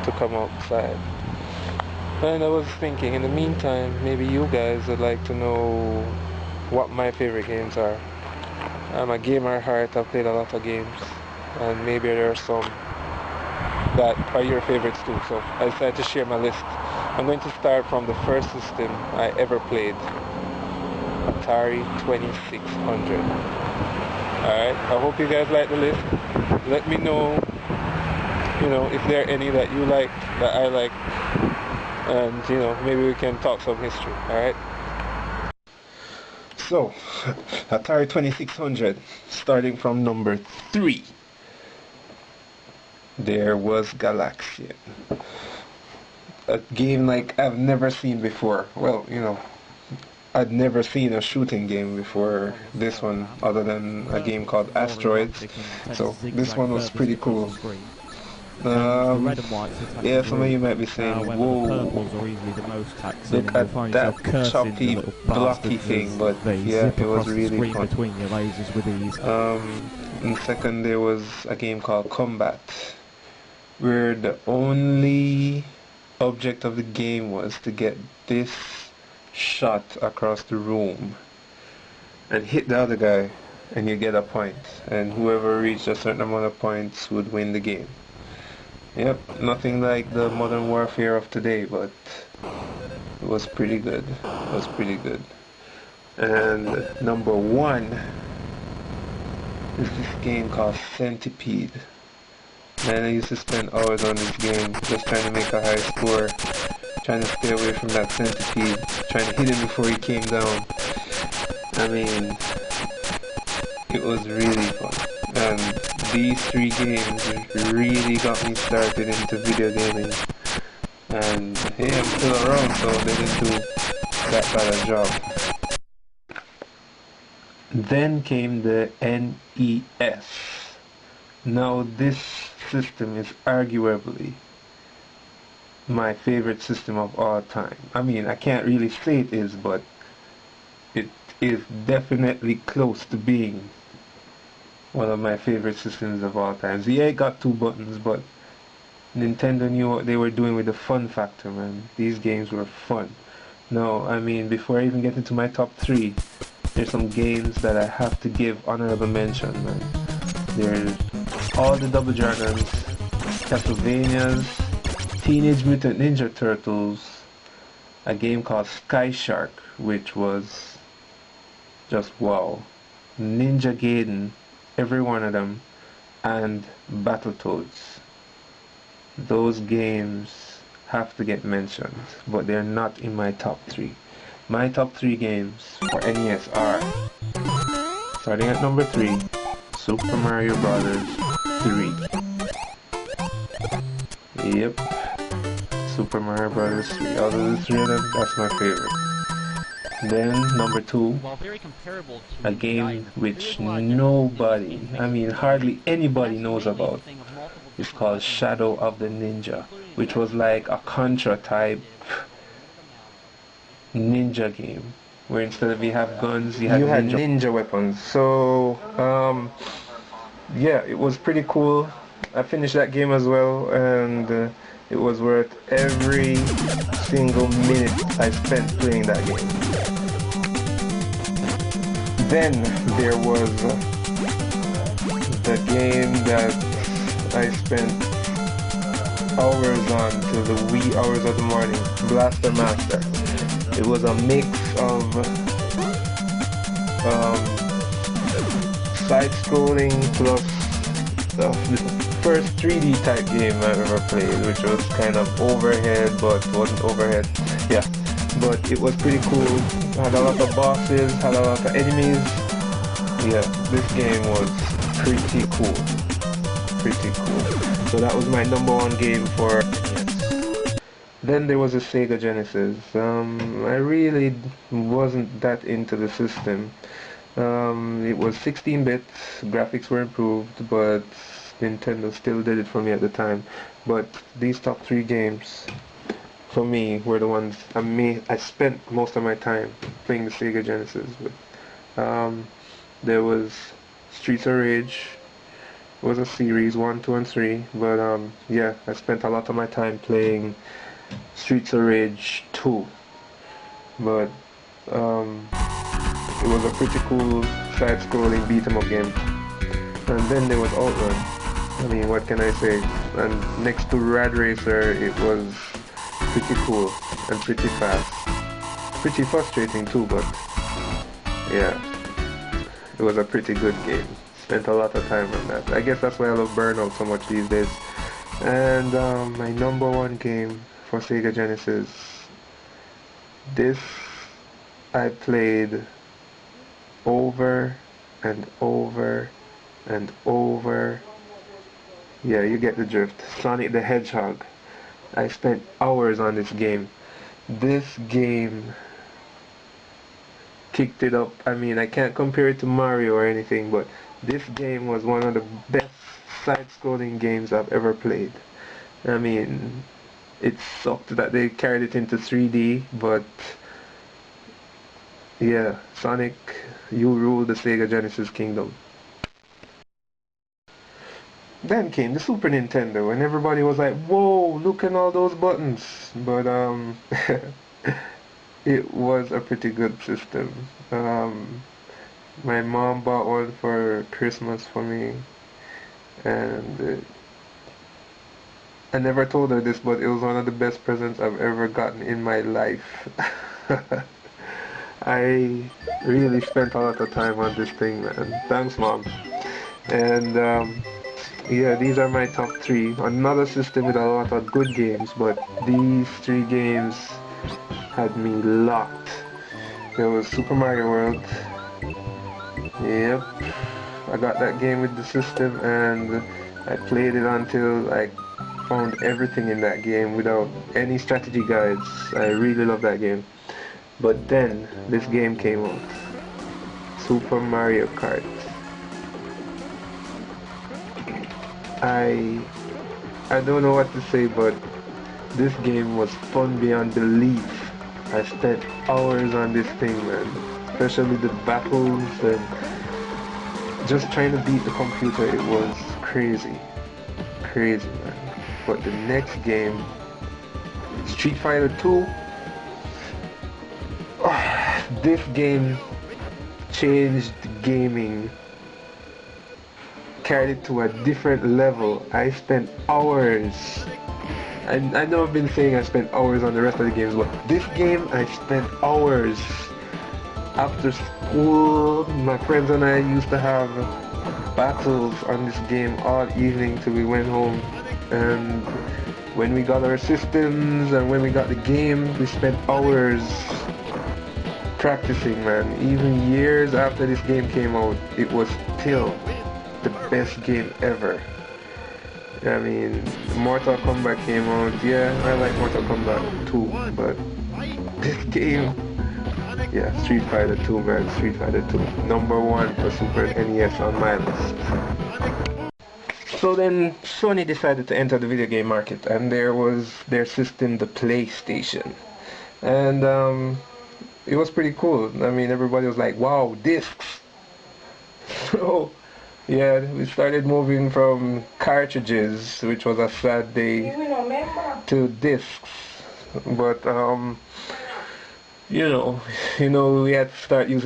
to come outside. And I was thinking, in the meantime, maybe you guys would like to know what my favorite games are. I'm a gamer at heart. I've played a lot of games, and maybe there are some that are your favorites too. So I decided to share my list. I'm going to start from the first system I ever played, Atari 2600. Alright, I hope you guys like the list. Let me know, if there are any that you like, that I like, and, maybe we can talk some history, alright? So, Atari 2600, starting from number 3. There was Galaxian. A game like I've never seen before. Well, I'd never seen a shooting game before this one, other than a game called Asteroids. So this one was pretty cool. Yeah, some of you might be saying, whoa, look at that choppy, blocky thing, but yeah, it was really fun. And second, there was a game called Combat, where the only object of the game was to get this shot across the room and hit the other guy, and you get a point, and whoever reached a certain amount of points would win the game. Yep, nothing like the modern warfare of today, but it was pretty good. It was pretty good. And number 1 is this game called Centipede. Man, I used to spend hours on this game just trying to make a high score, trying to stay away from that centipede, trying to hit him before he came down. I mean, it was really fun. And these 3 games really got me started into video gaming. And hey, I'm still around, so they didn't do that bad a job. Then came the NES. Now this system is arguably my favorite system of all time. I mean, I can't really say it is, but it is definitely close to being one of my favorite systems of all time. Yeah, it got 2 buttons, but Nintendo knew what they were doing with the fun factor, man. These games were fun. Now, I mean, before I even get into my top 3, there's some games that I have to give honorable mention, man. There's all the Double Dragons, Castlevanias, Teenage Mutant Ninja Turtles, a game called Sky Shark, which was just wow. Ninja Gaiden, every one of them, and Battletoads. Those games have to get mentioned, but they're not in my top 3. My top 3 games for NES are, starting at number 3, Super Mario Brothers 3. Yep, Super Mario Brothers 3. Out of the 3 of them, that's my favorite. Then number 2, a game which nobody, I mean hardly anybody knows about. It's called Shadow of the Ninja, which was like a Contra type ninja game, where instead of you have guns, you had ninja weapons. So yeah, it was pretty cool. I finished that game as well, and it was worth every single minute I spent playing that game. Then there was the game that I spent hours on till the wee hours of the morning, Blaster Master. It was a mix of side-scrolling plus the first 3D type game I've ever played, which was kind of overhead, but wasn't overhead. Yeah, but it was pretty cool. Had a lot of bosses, had a lot of enemies. Yeah, this game was pretty cool. Pretty cool. So that was my number 1 game for NES. Then there was a Sega Genesis. I really wasn't that into the system. It was 16 bits, graphics were improved, but Nintendo still did it for me at the time. But these top 3 games for me were the ones I spent most of my time playing the Sega Genesis with. There was Streets of Rage, was a series, 1, 2, and 3. But yeah, I spent a lot of my time playing Streets of Rage 2. But it was a pretty cool side-scrolling beat-em-up game. And then there was Outrun. I mean, what can I say? And next to Rad Racer, it was pretty cool and pretty fast. Pretty frustrating too, but yeah, it was a pretty good game. Spent a lot of time on that. I guess that's why I love Burnout so much these days. And my number one game for Sega Genesis, this I played over and over and over. Yeah, you get the drift. Sonic the Hedgehog. I spent hours on this game. This game kicked it up. I mean, I can't compare it to Mario or anything, but this game was one of the best side-scrolling games I've ever played. I mean, it sucked that they carried it into 3D, but yeah, Sonic, you rule the Sega Genesis kingdom. Then came the Super Nintendo, and everybody was like, whoa, look at all those buttons. But it was a pretty good system. My mom bought one for Christmas for me, and I never told her this, but it was one of the best presents I've ever gotten in my life. I really spent a lot of time on this thing, man. Thanks, Mom. And yeah, these are my top 3. Another system with a lot of good games, but these 3 games had me locked. There was Super Mario World. Yep, I got that game with the system, and I played it until I found everything in that game without any strategy guides. I really love that game. But then this game came out, Super Mario Kart. I don't know what to say, but this game was fun beyond belief. I spent hours on this thing, man. Especially the battles and just trying to beat the computer. It was crazy. Crazy, man. But the next game, Street Fighter 2, this game changed gaming, carried it to a different level. I spent hours. I know I've been saying I spent hours on the rest of the games, but this game I spent hours. After school, my friends and I used to have battles on this game all evening till we went home. And when we got our systems and when we got the game, we spent hours practicing, man. Even years after this game came out, it was still the best game ever. I mean, Mortal Kombat came out. Yeah, I like Mortal Kombat too, but this game, yeah, Street Fighter 2, man. Street Fighter 2, number 1 for Super NES on my list. So then Sony decided to enter the video game market, and there was their system, the PlayStation, and it was pretty cool. I mean, everybody was like, wow, discs. So yeah, we started moving from cartridges, which was a sad day, to discs. But you know, we had to start using